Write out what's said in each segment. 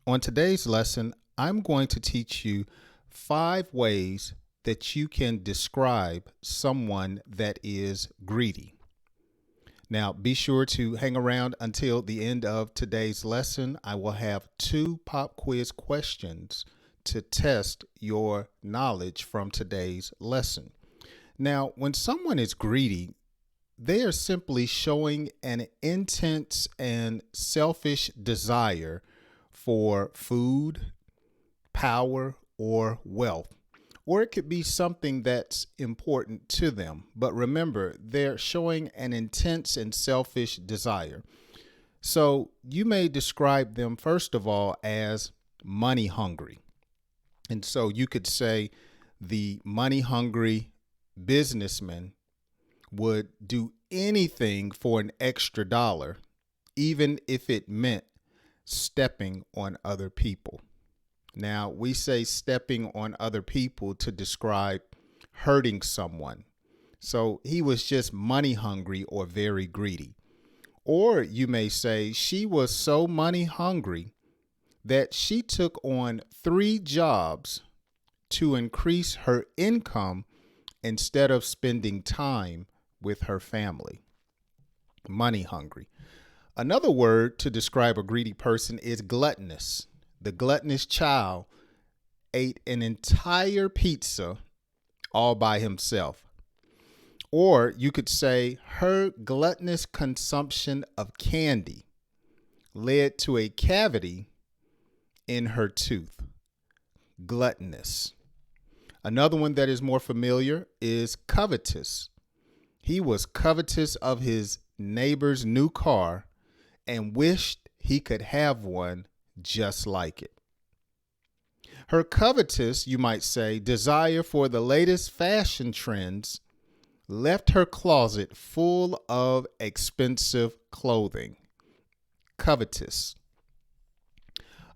On today's lesson, I'm going to teach you 5 ways that you can describe someone that is greedy. Now, be sure to hang around until the end of today's lesson. I will have 2 pop quiz questions to test your knowledge from today's lesson. Now, when someone is greedy, they are simply showing an intense and selfish desire for food, power, or wealth. Or it could be something that's important to them. But remember, they're showing an intense and selfish desire. So you may describe them, first of all, as money hungry. And so you could say the money hungry businessman would do anything for an extra dollar, even if it meant stepping on other people. Now, we say stepping on other people to describe hurting someone. So he was just money hungry or very greedy. Or you may say she was so money hungry that she took on 3 jobs to increase her income instead of spending time with her family. Money hungry. Another word to describe a greedy person is gluttonous. The gluttonous child ate an entire pizza all by himself. Or you could say her gluttonous consumption of candy led to a cavity in her tooth. Gluttonous. Another one that is more familiar is covetous. He was covetous of his neighbor's new car and wished he could have one just like it. Her covetous, you might say, desire for the latest fashion trends left her closet full of expensive clothing. Covetous.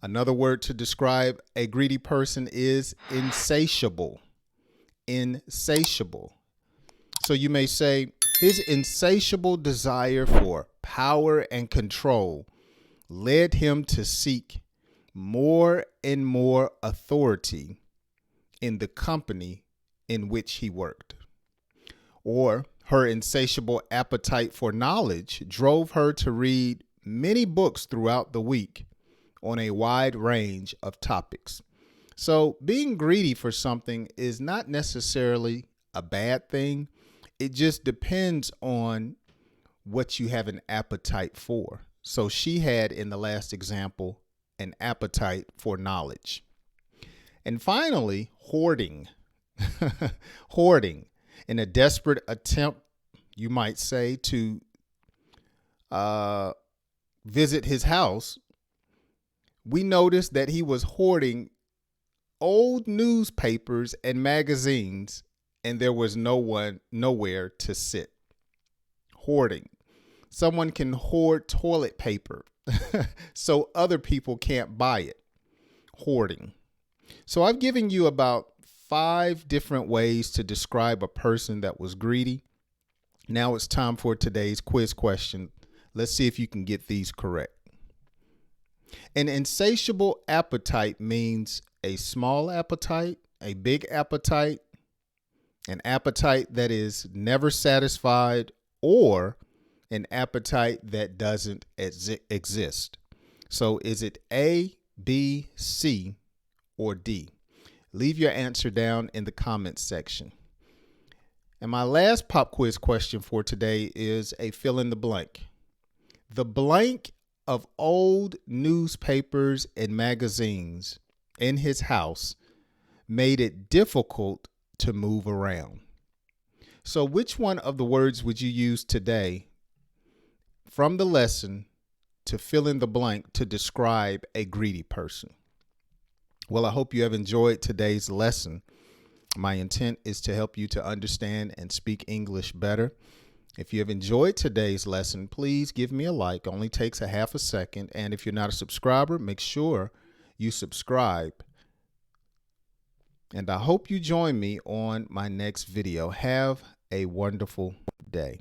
Another word to describe a greedy person is insatiable. Insatiable. So you may say his insatiable desire for power and control led him to seek more and more authority in the company in which he worked. Or her insatiable appetite for knowledge drove her to read many books throughout the week on a wide range of topics. So being greedy for something is not necessarily a bad thing. It just depends on what you have an appetite for. So she had, in the last example, an appetite for knowledge. And finally, hoarding. Hoarding. In a desperate attempt, you might say, to visit his house, we noticed that he was hoarding old newspapers and magazines, and there was nowhere to sit. Hoarding. Someone can hoard toilet paper so other people can't buy it. Hoarding. So I've given you about 5 different ways to describe a person that was greedy. Now it's time for today's quiz question. Let's see if you can get these correct. An insatiable appetite means a small appetite, a big appetite, an appetite that is never satisfied, or an appetite that doesn't exist. So is it A, B, C, or D? Leave your answer down in the comments section. And my last pop quiz question for today is a fill in the blank. The blank of old newspapers and magazines in his house made it difficult to move around. So which one of the words would you use today from the lesson to fill in the blank to describe a greedy person? Well, I hope you have enjoyed today's lesson. My intent is to help you to understand and speak English better. If you have enjoyed today's lesson, please give me a like. It only takes a half a second. And if you're not a subscriber, make sure you subscribe. And I hope you join me on my next video. Have a wonderful day.